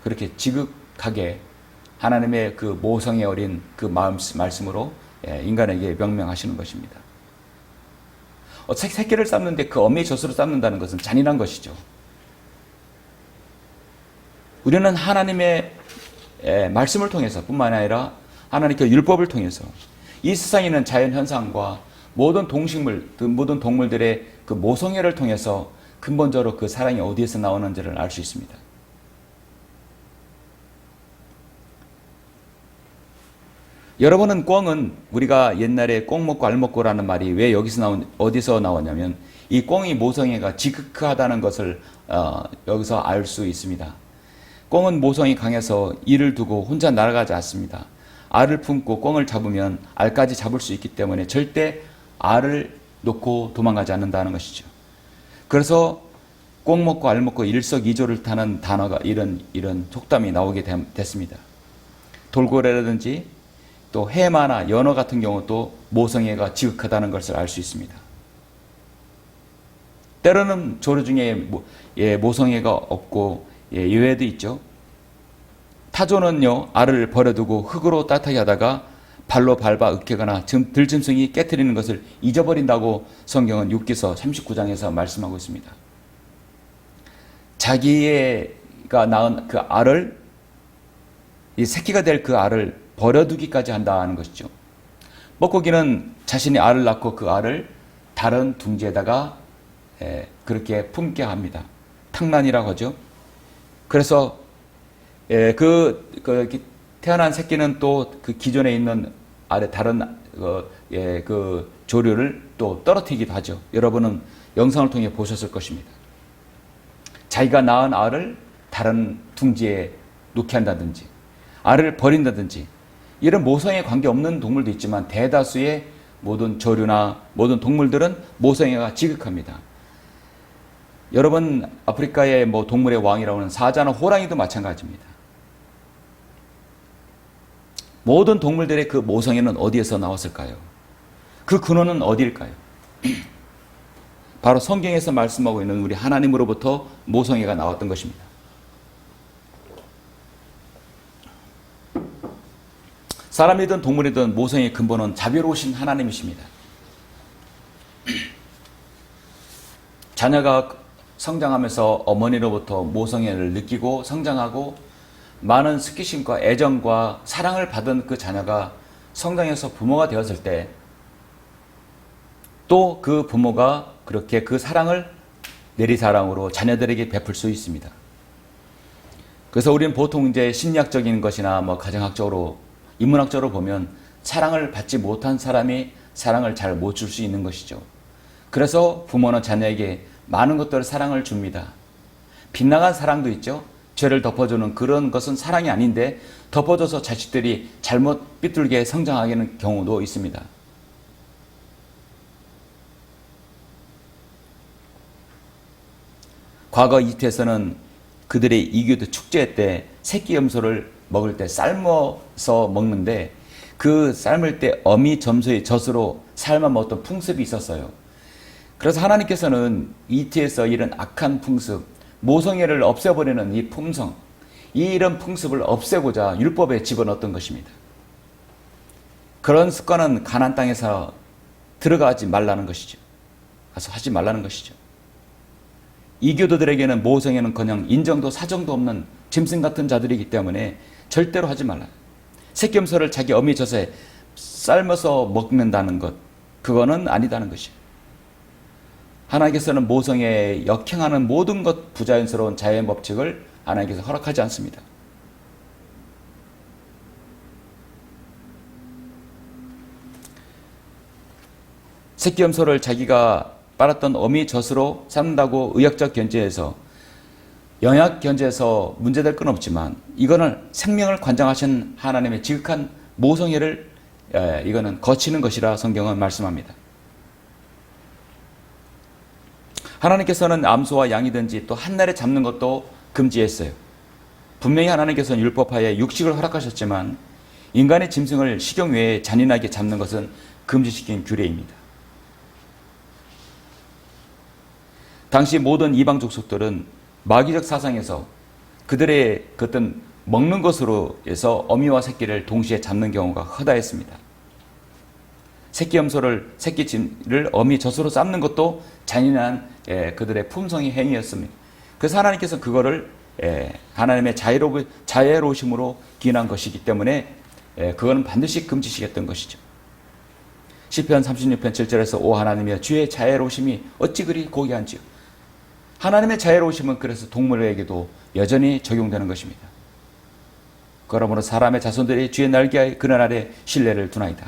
그렇게 지극하게 하나님의 그 모성애 어린 그 말씀으로 인간에게 명령하시는 것입니다. 새끼를 삶는데 그 어미의 젖으로 삶는다는 것은 잔인한 것이죠. 우리는 하나님의 말씀을 통해서 뿐만 아니라 하나님께 율법을 통해서 이 세상에 있는 자연현상과 모든 동식물, 모든 동물들의 그 모성애를 통해서 근본적으로 그 사랑이 어디에서 나오는지를 알 수 있습니다. 여러분은 꿩은 우리가 옛날에 꿩 먹고 알 먹고라는 말이 왜 어디서 나왔냐면 이 꿩이 모성애가 지극하다는 것을 여기서 알 수 있습니다. 꿩은 모성이 강해서 이를 두고 혼자 날아가지 않습니다. 알을 품고 꿩을 잡으면 알까지 잡을 수 있기 때문에 절대 알을 놓고 도망가지 않는다는 것이죠. 그래서 꿩 먹고 알 먹고 일석이조를 타는 단어가 이런 속담이 나오게 됐습니다. 돌고래라든지 또 해마나 연어 같은 경우도 모성애가 지극하다는 것을 알 수 있습니다. 때로는 조류 중에 모성애가 없고 예외도 있죠. 타조는요, 알을 버려두고 흙으로 따뜻하게 하다가 발로 밟아 으깨거나 들짐승이 깨트리는 것을 잊어버린다고 성경은 욥기서 39장에서 말씀하고 있습니다. 자기가 낳은 그 알을, 이 새끼가 될 그 알을 버려두기까지 한다는 것이죠. 뻐꾸기는 자신이 알을 낳고 그 알을 다른 둥지에다가 그렇게 품게 합니다. 탕란이라고 하죠. 그래서 태어난 새끼는 또 그 기존에 있는 알에 다른 그 조류를 또 떨어뜨리기도 하죠. 여러분은 영상을 통해 보셨을 것입니다. 자기가 낳은 알을 다른 둥지에 놓게 한다든지 알을 버린다든지 이런 모성애에 관계없는 동물도 있지만 대다수의 모든 조류나 모든 동물들은 모성애가 지극합니다. 여러분 아프리카의 동물의 왕이라고 하는 사자나 호랑이도 마찬가지입니다. 모든 동물들의 그 모성애는 어디에서 나왔을까요? 그 근원은 어디일까요? 바로 성경에서 말씀하고 있는 우리 하나님으로부터 모성애가 나왔던 것입니다. 사람이든 동물이든 모성애의 근본은 자비로우신 하나님이십니다. 자녀가 성장하면서 어머니로부터 모성애를 느끼고 성장하고 많은 스키심과 애정과 사랑을 받은 그 자녀가 성장해서 부모가 되었을 때 또 그 부모가 그렇게 그 사랑을 내리사랑으로 자녀들에게 베풀 수 있습니다. 그래서 우리는 보통 이제 심리학적인 것이나 가정학적으로 인문학적으로 보면 사랑을 받지 못한 사람이 사랑을 잘 못 줄 수 있는 것이죠. 그래서 부모는 자녀에게 많은 것들을 사랑을 줍니다. 빗나간 사랑도 있죠. 죄를 덮어주는 그런 것은 사랑이 아닌데 덮어줘서 자식들이 잘못 삐뚤게 성장하게 하는 경우도 있습니다. 과거 이집트에서는 그들의 이교도 축제 때 새끼 염소를 먹을 때 삶아서 먹는데 그 삶을 때 어미 점소의 젖으로 삶아 먹었던 풍습이 있었어요. 그래서 하나님께서는 이집트에서 이런 악한 풍습, 모성애를 없애버리는 이 품성, 이런 풍습을 없애고자 율법에 집어넣었던 것입니다. 그런 습관은 가나안 땅에서 들어가지 말라는 것이죠. 가서 하지 말라는 것이죠. 이교도들에게는 모성애는 그냥 인정도 사정도 없는 짐승 같은 자들이기 때문에 절대로 하지 말라. 새끼염소를 자기 어미 젖에 삶아서 먹는다는 것, 그거는 아니다는 것이에요. 하나님께서는 모성애에 역행하는 모든 것 부자연스러운 자연 법칙을 하나님께서 허락하지 않습니다. 새끼염소를 자기가 빨았던 어미 젖으로 삶는다고 의학적 견지에서 영약 견지에서 문제될 건 없지만 이거는 생명을 관장하신 하나님의 지극한 모성애를 이거는 거치는 것이라 성경은 말씀합니다. 하나님께서는 암소와 양이든지 또 한날에 잡는 것도 금지했어요. 분명히 하나님께서는 율법하에 육식을 허락하셨지만 인간의 짐승을 식용 외에 잔인하게 잡는 것은 금지시킨 규례입니다. 당시 모든 이방 족속들은 마귀적 사상에서 그들의 어떤 먹는 것으로 해서 어미와 새끼를 동시에 잡는 경우가 허다했습니다. 새끼를 어미 젖으로 삶는 것도 잔인한 그들의 품성의 행위였습니다. 그래서 하나님께서 그거를 하나님의 자애로우심으로 기인한 것이기 때문에 그거는 반드시 금지시켰던 것이죠. 시편 36편 7절에서 오 하나님이여 주의 자애로우심이 어찌 그리 고귀한지요. 하나님의 자애로우심은 그래서 동물에게도 여전히 적용되는 것입니다. 그러므로 사람의 자손들이 주의 날개의 그늘 아래 신뢰를 두나이다.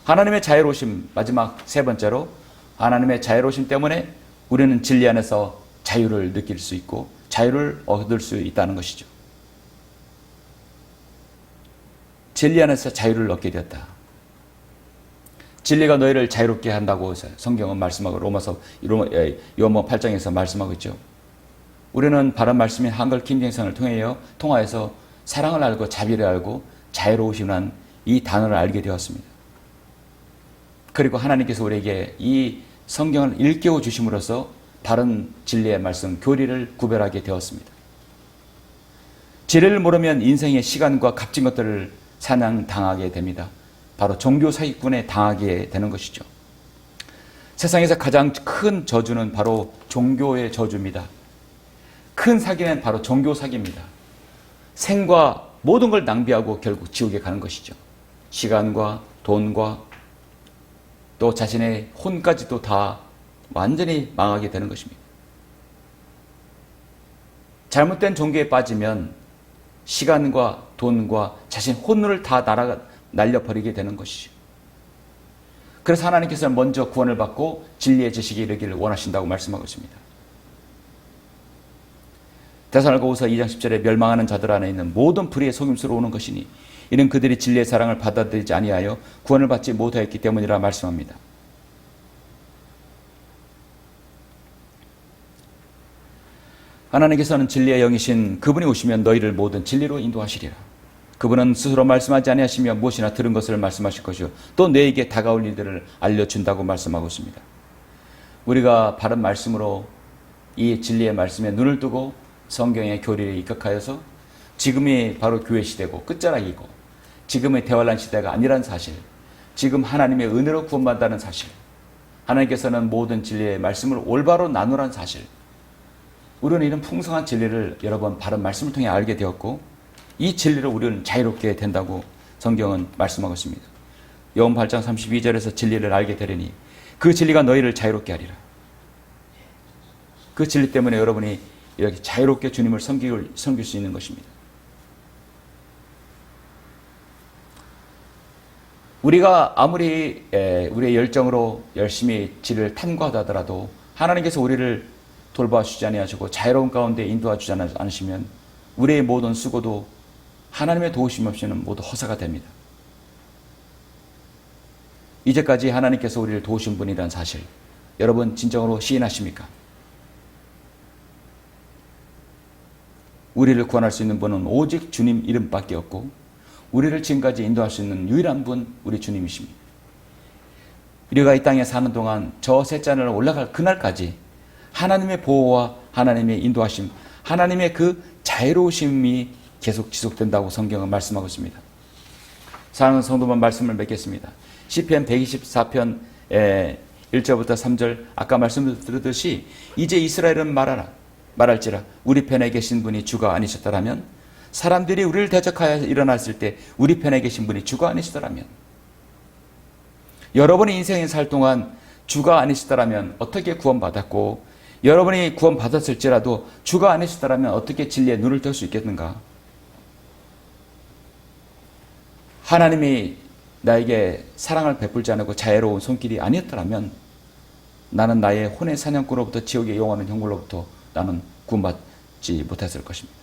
하나님의 자애로우심, 마지막 세 번째로 하나님의 자애로우심 때문에 우리는 진리 안에서 자유를 느낄 수 있고 자유를 얻을 수 있다는 것이죠. 진리 안에서 자유를 얻게 되었다. 진리가 너희를 자유롭게 한다고 성경은 말씀하고 요한복음 8장에서 말씀하고 있죠. 우리는 바른 말씀인 한글 김경성을 통하여서 사랑을 알고 자비를 알고 자유로우심이란 이 단어를 알게 되었습니다. 그리고 하나님께서 우리에게 이 성경을 일깨워 주심으로써 바른 진리의 말씀, 교리를 구별하게 되었습니다. 진리를 모르면 인생의 시간과 값진 것들을 사냥당하게 됩니다. 바로 종교 사기꾼에 당하게 되는 것이죠. 세상에서 가장 큰 저주는 바로 종교의 저주입니다. 큰 사기는 바로 종교 사기입니다. 생과 모든 걸 낭비하고 결국 지옥에 가는 것이죠. 시간과 돈과 또 자신의 혼까지도 다 완전히 망하게 되는 것입니다. 잘못된 종교에 빠지면 시간과 돈과 자신 혼을 다 날려버리게 되는 것이죠. 그래서 하나님께서는 먼저 구원을 받고 진리의 지식에 이르기를 원하신다고 말씀하고 있습니다. 데살로니가후서 2장 10절에 멸망하는 자들 안에 있는 모든 불의의 속임수로 오는 것이니 이는 그들이 진리의 사랑을 받아들이지 아니하여 구원을 받지 못하였기 때문이라 말씀합니다. 하나님께서는 진리의 영이신 그분이 오시면 너희를 모든 진리로 인도하시리라. 그분은 스스로 말씀하지 아니하시며 무엇이나 들은 것을 말씀하실 것이요 또 너에게 다가올 일들을 알려준다고 말씀하고 있습니다. 우리가 바른 말씀으로 이 진리의 말씀에 눈을 뜨고 성경의 교리에 입각하여서 지금이 바로 교회 시대고 끝자락이고 지금의 대환란 시대가 아니란 사실, 지금 하나님의 은혜로 구원받는다는 사실, 하나님께서는 모든 진리의 말씀을 올바로 나누라는 사실, 우리는 이런 풍성한 진리를 여러 번 바른 말씀을 통해 알게 되었고 이 진리를 우리는 자유롭게 된다고 성경은 말씀하고 있습니다. 요한 8장 32절에서 진리를 알게 되리니 그 진리가 너희를 자유롭게 하리라. 그 진리 때문에 여러분이 이렇게 자유롭게 주님을 섬길 수 있는 것입니다. 우리가 아무리 우리의 열정으로 열심히 진리를 탐구하다 하더라도 하나님께서 우리를 돌봐주지 아니하시고 자유로운 가운데 인도하주지 않으시면 우리의 모든 수고도 하나님의 도우심 없이는 모두 허사가 됩니다. 이제까지 하나님께서 우리를 도우신 분이라는 사실 여러분 진정으로 시인하십니까? 우리를 구원할 수 있는 분은 오직 주님 이름밖에 없고 우리를 지금까지 인도할 수 있는 유일한 분 우리 주님이십니다. 우리가 이 땅에 사는 동안 저 셋자늘 올라갈 그날까지 하나님의 보호와 하나님의 인도하심, 하나님의 그 자유로우심이 계속 지속된다고 성경은 말씀하고 있습니다. 사랑하는 성도만 말씀을 맺겠습니다. 시편 124편 1절부터 3절 아까 말씀드렸듯이 이제 이스라엘은 말할지라 우리 편에 계신 분이 주가 아니셨더라면, 사람들이 우리를 대적하여 일어났을 때 우리 편에 계신 분이 주가 아니시더라면, 여러분이 인생에 살 동안 주가 아니시더라면 어떻게 구원받았고 여러분이 구원받았을지라도 주가 아니시더라면 어떻게 진리에 눈을 뜰 수 있겠는가? 하나님이 나에게 사랑을 베풀지 않고 자애로운 손길이 아니었더라면 나는 나의 혼의 사냥꾼으로부터 지옥의 영원한 형벌로부터 나는 구원받지 못했을 것입니다.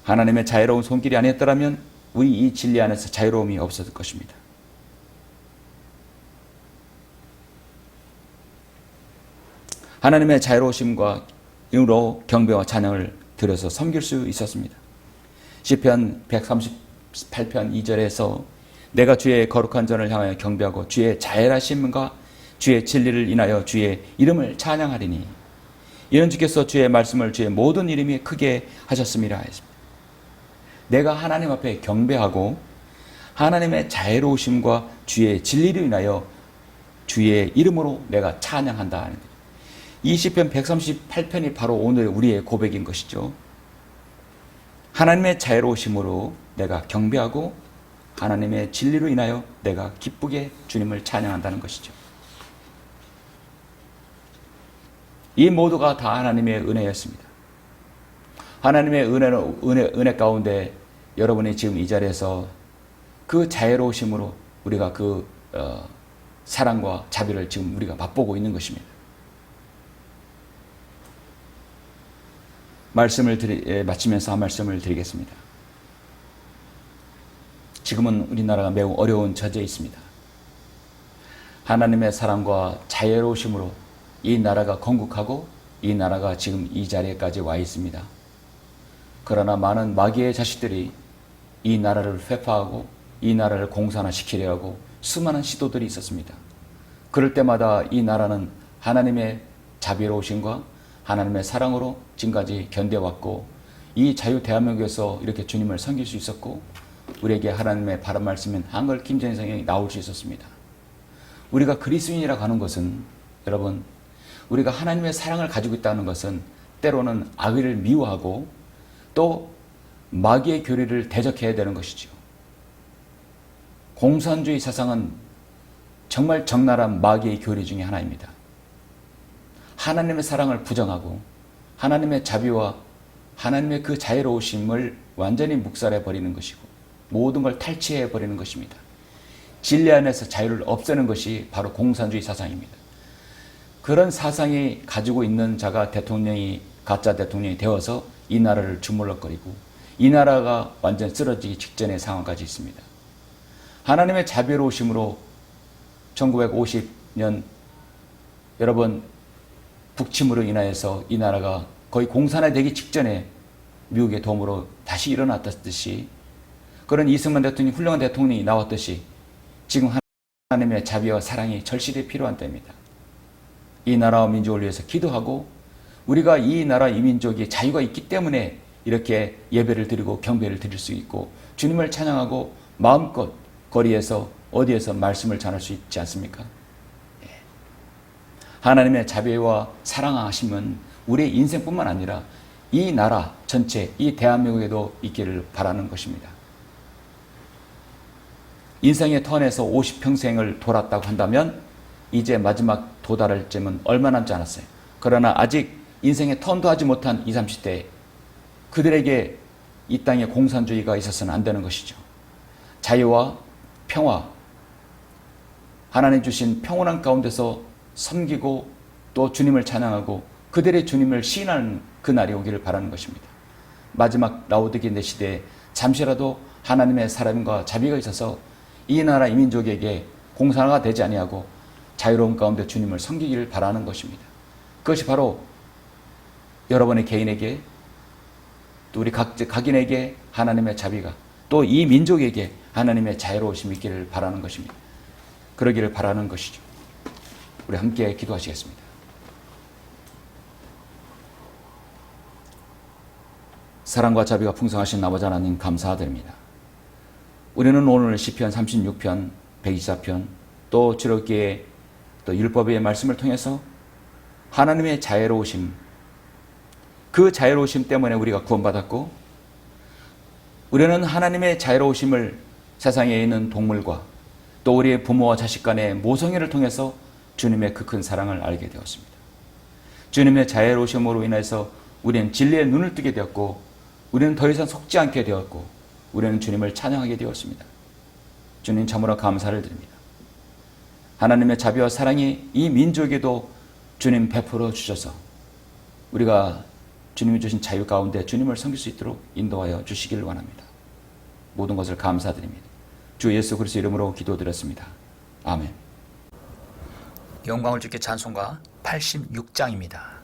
하나님의 자애로운 손길이 아니었더라면 우리 이 진리 안에서 자유로움이 없었을 것입니다. 하나님의 자유로우심과 이유로 경배와 찬양을 드려서 섬길 수 있었습니다. 시편 138편 2절에서 내가 주의 거룩한 전을 향하여 경배하고 주의 자애하심과 주의 진리를 인하여 주의 이름을 찬양하리니 이는 주께서 주의 말씀을 주의 모든 이름이 크게 하셨음이라 했습니다. 내가 하나님 앞에 경배하고 하나님의 자애로우심과 주의 진리를 인하여 주의 이름으로 내가 찬양한다 하는 거예요. 이 시편 138편이 바로 오늘 우리의 고백인 것이죠. 하나님의 자애로우심으로 내가 경배하고 하나님의 진리로 인하여 내가 기쁘게 주님을 찬양한다는 것이죠. 이 모두가 다 하나님의 은혜였습니다. 하나님의 은혜 가운데 여러분이 지금 이 자리에서 그 자애로우심으로 우리가 그 사랑과 자비를 지금 우리가 맛보고 있는 것입니다. 마치면서 한 말씀을 드리겠습니다. 지금은 우리나라가 매우 어려운 처지에 있습니다. 하나님의 사랑과 자애로우심으로 이 나라가 건국하고 이 나라가 지금 이 자리에까지 와 있습니다. 그러나 많은 마귀의 자식들이 이 나라를 회파하고 이 나라를 공산화시키려 하고 수많은 시도들이 있었습니다. 그럴 때마다 이 나라는 하나님의 자비로우심과 하나님의 사랑으로 지금까지 견뎌왔고 이 자유 대한민국에서 이렇게 주님을 섬길 수 있었고 우리에게 하나님의 바른 말씀인 한글 김정일 성경이 나올 수 있었습니다. 우리가 그리스도인이라고 하는 것은 여러분 우리가 하나님의 사랑을 가지고 있다는 것은 때로는 악의를 미워하고 또 마귀의 교리를 대적해야 되는 것이죠. 공산주의 사상은 정말 적나라한 마귀의 교리 중에 하나입니다. 하나님의 사랑을 부정하고 하나님의 자비와 하나님의 그 자애로우심을 완전히 묵살해 버리는 것이고 모든 걸 탈취해 버리는 것입니다. 진리 안에서 자유를 없애는 것이 바로 공산주의 사상입니다. 그런 사상이 가지고 있는 자가 가짜 대통령이 되어서 이 나라를 주물럭거리고 이 나라가 완전 쓰러지기 직전의 상황까지 있습니다. 하나님의 자비로우심으로 1950년 여러분 북침으로 인하여서 이 나라가 거의 공산화되기 직전에 미국의 도움으로 다시 일어났듯이 그런 이승만 대통령이 훌륭한 대통령이 나왔듯이 지금 하나님의 자비와 사랑이 절실히 필요한 때입니다. 이 나라와 민족을 위해서 기도하고 우리가 이 나라 이 민족이 자유가 있기 때문에 이렇게 예배를 드리고 경배를 드릴 수 있고 주님을 찬양하고 마음껏 거리에서 어디에서 말씀을 전할 수 있지 않습니까? 하나님의 자비와 사랑하심은 우리의 인생뿐만 아니라 이 나라 전체, 이 대한민국에도 있기를 바라는 것입니다. 인생의 턴에서 50평생을 돌았다고 한다면 이제 마지막 도달할 쯤은 얼마 남지 않았어요. 그러나 아직 인생의 턴도 하지 못한 20, 30대 그들에게 이 땅에 공산주의가 있어서는 안 되는 것이죠. 자유와 평화, 하나님 주신 평온한 가운데서 섬기고 또 주님을 찬양하고 그들의 주님을 시인하는 그날이 오기를 바라는 것입니다. 마지막 라오디게네 시대에 잠시라도 하나님의 사랑과 자비가 있어서 이 나라 이 민족에게 공산화가 되지 아니하고 자유로운 가운데 주님을 섬기기를 바라는 것입니다. 그것이 바로 여러분의 개인에게 또 우리 각인에게 하나님의 자비가 또 이 민족에게 하나님의 자유로우심이 있기를 바라는 것입니다. 그러기를 바라는 것이죠. 우리 함께 기도하시겠습니다. 사랑과 자비가 풍성하신 아버지 하나님 감사드립니다. 우리는 오늘 시편 36편, 124편 또 주력기의 또 율법의 말씀을 통해서 하나님의 자애로우심 그 자애로우심 때문에 우리가 구원받았고 우리는 하나님의 자애로우심을 세상에 있는 동물과 또 우리의 부모와 자식 간의 모성애를 통해서 주님의 그 큰 사랑을 알게 되었습니다. 주님의 자애로우심으로 인해서 우리는 진리의 눈을 뜨게 되었고 우리는 더 이상 속지 않게 되었고 우리는 주님을 찬양하게 되었습니다. 주님 참으로 감사를 드립니다. 하나님의 자비와 사랑이 이 민족에도 주님 베풀어 주셔서 우리가 주님이 주신 자유 가운데 주님을 섬길 수 있도록 인도하여 주시기를 원합니다. 모든 것을 감사드립니다. 주 예수 그리스도 이름으로 기도드렸습니다. 아멘. 영광을 주께 찬송가 86장입니다.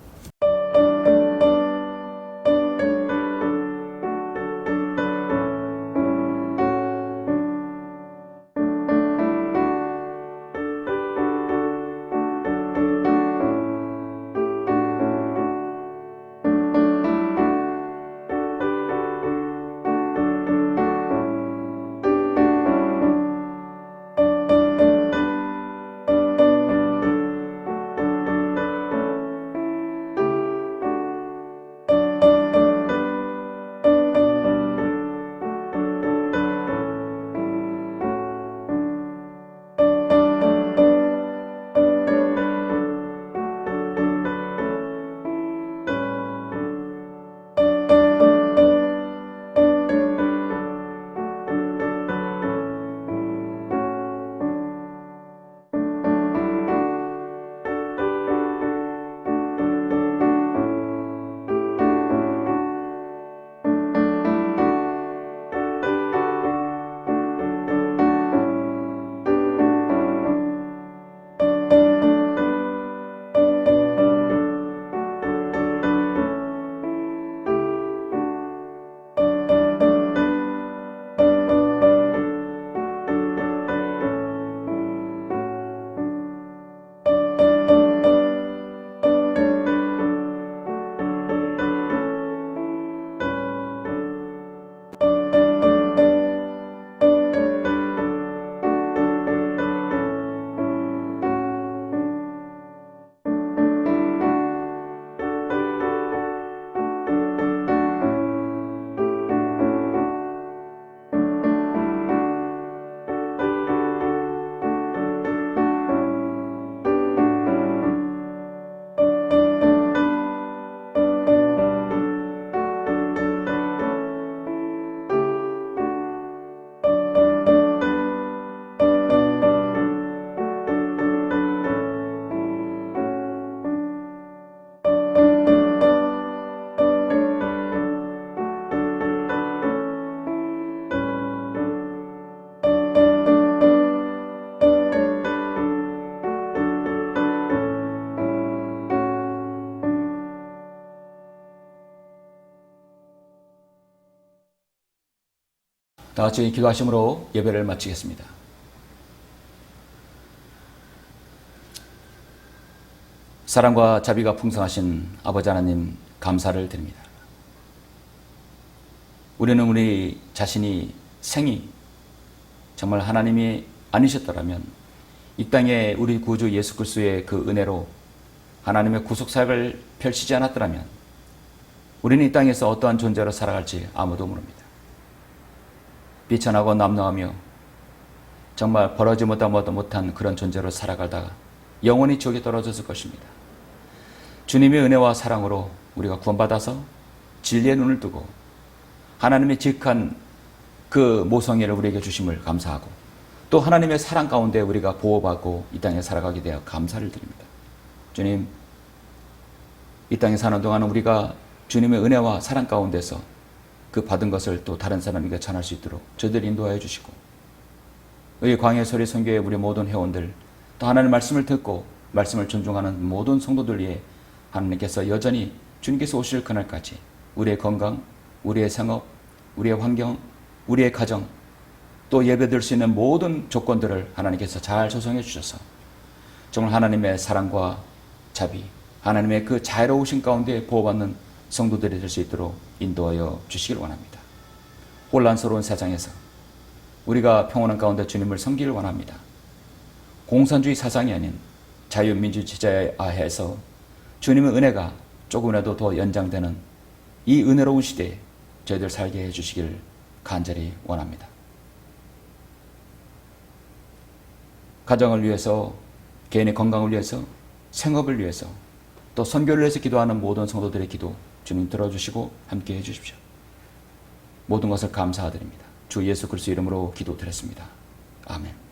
다 같이 기도하심으로 예배를 마치겠습니다. 사랑과 자비가 풍성하신 아버지 하나님 감사를 드립니다. 우리는 우리 자신이 생이 정말 하나님이 아니셨더라면 이 땅에 우리 구주 예수 그리스도의 그 은혜로 하나님의 구속사역을 펼치지 않았더라면 우리는 이 땅에서 어떠한 존재로 살아갈지 아무도 모릅니다. 비천하고 남노하며 정말 벌어지 못한 그런 존재로 살아가다가 영원히 지옥에 떨어졌을 것입니다. 주님의 은혜와 사랑으로 우리가 구원받아서 진리의 눈을 뜨고 하나님의 지극한 그 모성애를 우리에게 주심을 감사하고 또 하나님의 사랑 가운데 우리가 보호받고 이 땅에 살아가게 되어 감사를 드립니다. 주님, 이 땅에 사는 동안 우리가 주님의 은혜와 사랑 가운데서 그 받은 것을 또 다른 사람에게 전할 수 있도록 저희들 인도하여 주시고 이 광야 소리 선교의 우리 모든 회원들 또 하나님의 말씀을 듣고 말씀을 존중하는 모든 성도들 위해 하나님께서 여전히 주님께서 오실 그날까지 우리의 건강, 우리의 생업, 우리의 환경, 우리의 가정 또 예배드릴 수 있는 모든 조건들을 하나님께서 잘 조성해 주셔서 정말 하나님의 사랑과 자비, 하나님의 그 자유로우신 가운데 보호받는 성도들이 될 수 있도록 인도하여 주시길 원합니다. 혼란스러운 세상에서 우리가 평온한 가운데 주님을 섬기길 원합니다. 공산주의 사상이 아닌 자유민주 제자에 하에서 주님의 은혜가 조금이라도 더 연장되는 이 은혜로운 시대에 저희들 살게 해주시길 간절히 원합니다. 가정을 위해서, 개인의 건강을 위해서, 생업을 위해서, 또 선교를 위해서 기도하는 모든 성도들의 기도 주님 들어주시고 함께 해주십시오. 모든 것을 감사드립니다. 주 예수 그리스도 이름으로 기도드렸습니다. 아멘.